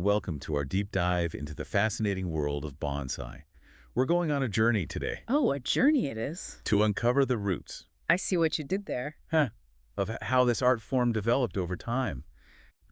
welcome to our deep dive into the fascinating world of bonsai. We're going on a journey today Oh, a journey it is. to uncover the roots I see what you did there. of how this art form developed over time.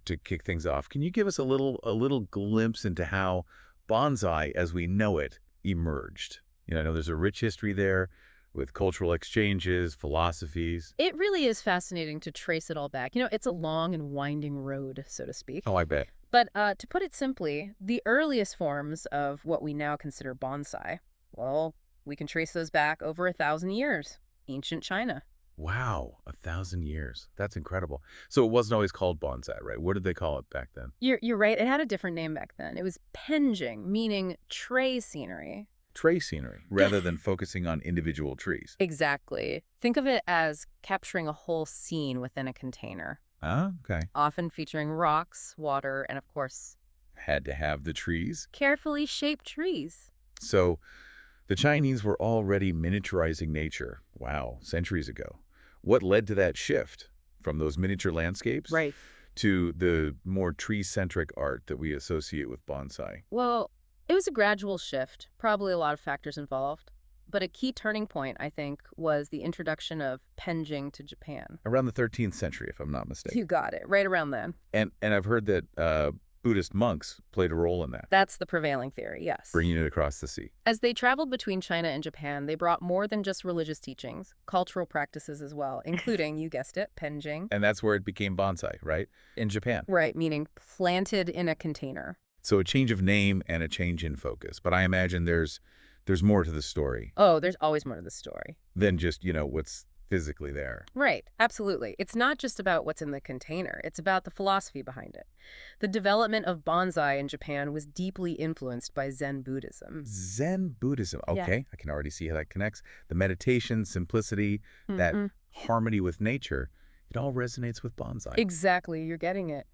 To kick things off, can you give us a little glimpse into how bonsai as we know it emerged? I know there's a rich history there with cultural exchanges, philosophies. It really is fascinating to trace it all back. It's a long and winding road, so to speak. Oh, I bet. But to put it simply, the earliest forms of what we now consider bonsai, well, we can trace those back over 1,000 years. Ancient China. Wow, 1,000 years. That's incredible. So it wasn't always called bonsai, right? What did they call it back then? You're right. It had a different name back then. It was penjing, meaning tray scenery. Tray scenery, rather than focusing on individual trees. Exactly. Think of it as capturing a whole scene within a container, Ah, okay. often featuring rocks, water, and of course, Had to have the trees. carefully shaped trees. So the Chinese were already miniaturizing nature, wow, centuries ago. What led to that shift from those miniature landscapes Right. to the more tree-centric art that we associate with bonsai? Well, it was a gradual shift, probably a lot of factors involved. But a key turning point, I think, was the introduction of penjing to Japan. Around the 13th century, if I'm not mistaken. You got it, right around then. And I've heard that Buddhist monks played a role in that, That's the prevailing theory, yes. bringing it across the sea. As they traveled between China and Japan, they brought more than just religious teachings, cultural practices as well, including, you guessed it, penjing. And that's where it became bonsai, right? In Japan. Right, meaning planted in a container. So a change of name and a change in focus. But I imagine there's more to the story Oh, there's always more to the story. than just, what's physically there. Right, absolutely. It's not just about what's in the container, it's about the philosophy behind it. The development of bonsai in Japan was deeply influenced by Zen Buddhism. Zen Buddhism. Yeah. Okay, I can already see how that connects. The meditation, simplicity, that Mm-mm. harmony with nature, it all resonates with bonsai. Exactly, you're getting it.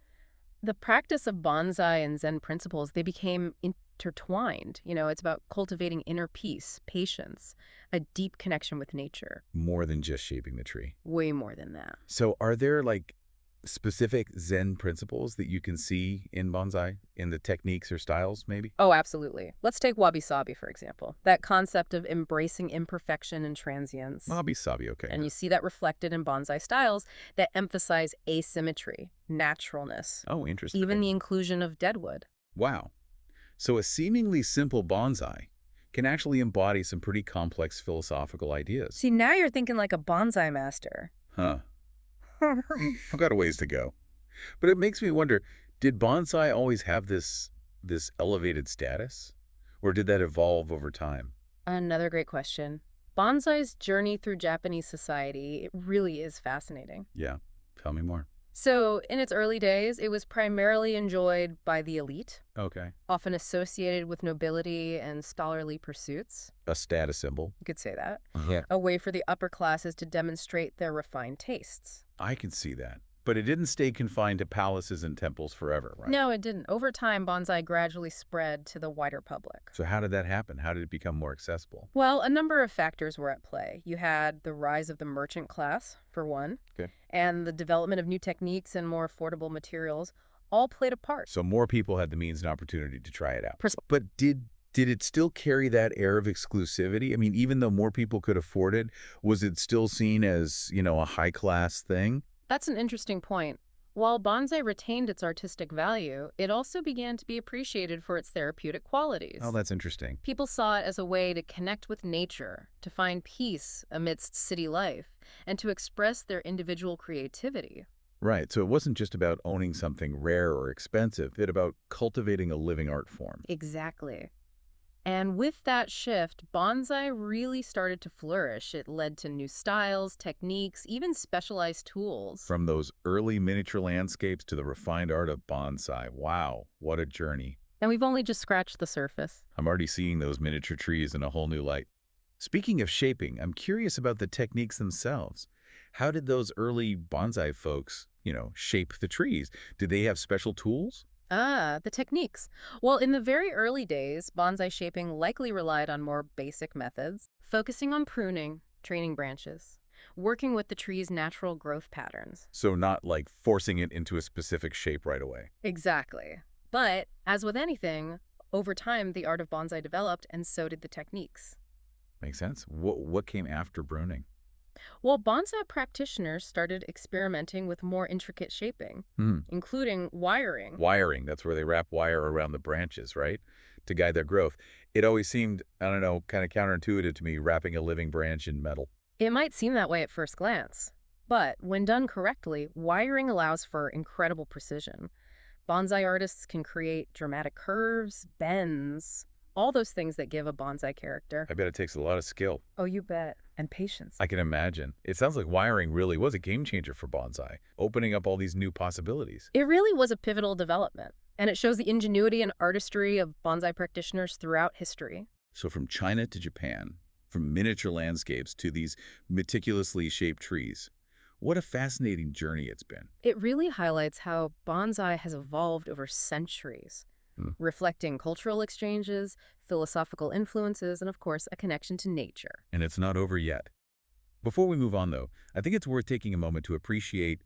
The practice of bonsai and Zen principles, they became intertwined. It's about cultivating inner peace, patience, a deep connection with nature. More than just shaping the tree. Way more than that. So are there specific Zen principles that you can see in bonsai, in the techniques or styles maybe? Oh, absolutely. Let's take wabi-sabi, for example. That concept of embracing imperfection and transience. Wabi-sabi, okay. And you see that reflected in bonsai styles that emphasize asymmetry, naturalness, Oh, interesting. even the inclusion of deadwood. Wow. So a seemingly simple bonsai can actually embody some pretty complex philosophical ideas. See, now you're thinking like a bonsai master. Huh. I've got a ways to go. But it makes me wonder, did bonsai always have this elevated status? Or did that evolve over time? Another great question. Bonsai's journey through Japanese society, it really is fascinating. Yeah. Tell me more. So, in its early days, it was primarily enjoyed by the elite, Okay. often associated with nobility and scholarly pursuits. A status symbol. You could say that. Yeah. A way for the upper classes to demonstrate their refined tastes. I can see that. But it didn't stay confined to palaces and temples forever, right? No, it didn't. Over time, bonsai gradually spread to the wider public. So how did that happen? How did it become more accessible? Well, a number of factors were at play. You had the rise of the merchant class, for one, Okay. and the development of new techniques and more affordable materials all played a part. So more people had the means and opportunity to try it out. Pers- But did it still carry that air of exclusivity? I mean, even though more people could afford it, was it still seen as, a high-class thing? That's an interesting point. While bonsai retained its artistic value, it also began to be appreciated for its therapeutic qualities. Oh, that's interesting. People saw it as a way to connect with nature, to find peace amidst city life, and to express their individual creativity. Right. So it wasn't just about owning something rare or expensive. It about cultivating a living art form. Exactly. And with that shift, bonsai really started to flourish. It led to new styles, techniques, even specialized tools. From those early miniature landscapes to the refined art of bonsai. Wow, what a journey. And we've only just scratched the surface. I'm already seeing those miniature trees in a whole new light. Speaking of shaping, I'm curious about the techniques themselves. How did those early bonsai folks, shape the trees? Did they have special tools? The techniques. Well, in the very early days, bonsai shaping likely relied on more basic methods, focusing on pruning, training branches, working with the tree's natural growth patterns. So not like forcing it into a specific shape right away. Exactly. But as with anything, over time, the art of bonsai developed, and so did the techniques. Makes sense. What came after pruning? Well, bonsai practitioners started experimenting with more intricate shaping, Hmm. including wiring. Wiring, that's where they wrap wire around the branches, right? To guide their growth. It always seemed, I don't know, kind of counterintuitive to me, wrapping a living branch in metal. It might seem that way at first glance, but when done correctly, wiring allows for incredible precision. Bonsai artists can create dramatic curves, bends, all those things that give a bonsai character. I bet it takes a lot of skill. Oh, you bet. And patience. I can imagine. It sounds like wiring really was a game changer for bonsai, opening up all these new possibilities. It really was a pivotal development, and it shows the ingenuity and artistry of bonsai practitioners throughout history. So from China to Japan, from miniature landscapes to these meticulously shaped trees, what a fascinating journey it's been. It really highlights how bonsai has evolved over centuries, Hmm. reflecting cultural exchanges, philosophical influences, and of course, a connection to nature. And it's not over yet. Before we move on, though, I think it's worth taking a moment to appreciate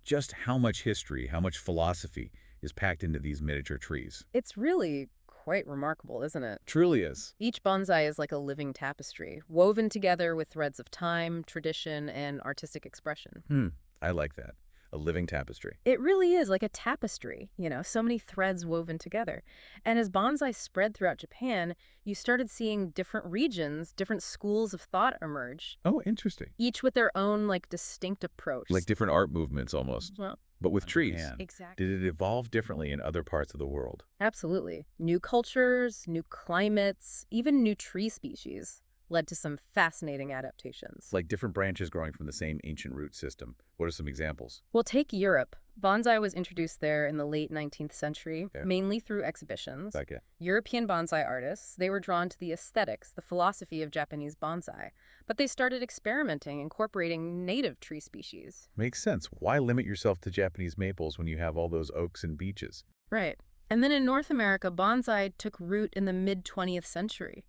just how much history, how much philosophy is packed into these miniature trees. It's really quite remarkable, isn't it? Truly is. Each bonsai is like a living tapestry, woven together with threads of time, tradition, and artistic expression. I like that. A living tapestry. It really is like a tapestry, so many threads woven together. And as bonsai spread throughout Japan, you started seeing different regions, different schools of thought emerge, Oh, interesting. each with their own distinct approach. Like different art movements almost, Well, but with trees. Japan. Exactly. Did it evolve differently in other parts of the world? Absolutely. New cultures, new climates, even new tree species led to some fascinating adaptations. Like different branches growing from the same ancient root system. What are some examples? Well, take Europe. Bonsai was introduced there in the late 19th century, Yeah. mainly through exhibitions. Like it. European bonsai artists, they were drawn to the aesthetics, the philosophy of Japanese bonsai, but they started experimenting, incorporating native tree species. Makes sense. Why limit yourself to Japanese maples when you have all those oaks and beeches? Right. And then in North America, bonsai took root in the mid-20th century,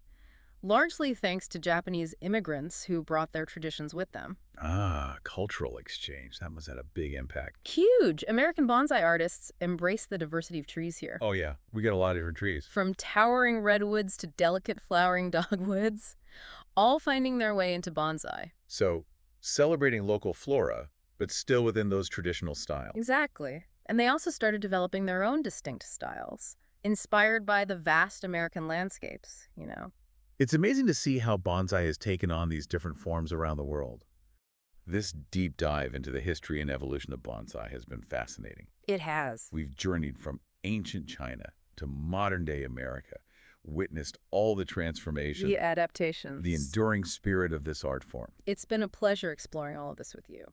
largely thanks to Japanese immigrants who brought their traditions with them. Ah, cultural exchange. That must have had a big impact. Huge! American bonsai artists embrace the diversity of trees here. Oh, yeah. We got a lot of different trees. From towering redwoods to delicate flowering dogwoods, all finding their way into bonsai. So, celebrating local flora, but still within those traditional styles. Exactly. And they also started developing their own distinct styles, inspired by the vast American landscapes. It's amazing to see how bonsai has taken on these different forms around the world. This deep dive into the history and evolution of bonsai has been fascinating. It has. We've journeyed from ancient China to modern-day America, witnessed all the transformation, The adaptations. the enduring spirit of this art form. It's been a pleasure exploring all of this with you.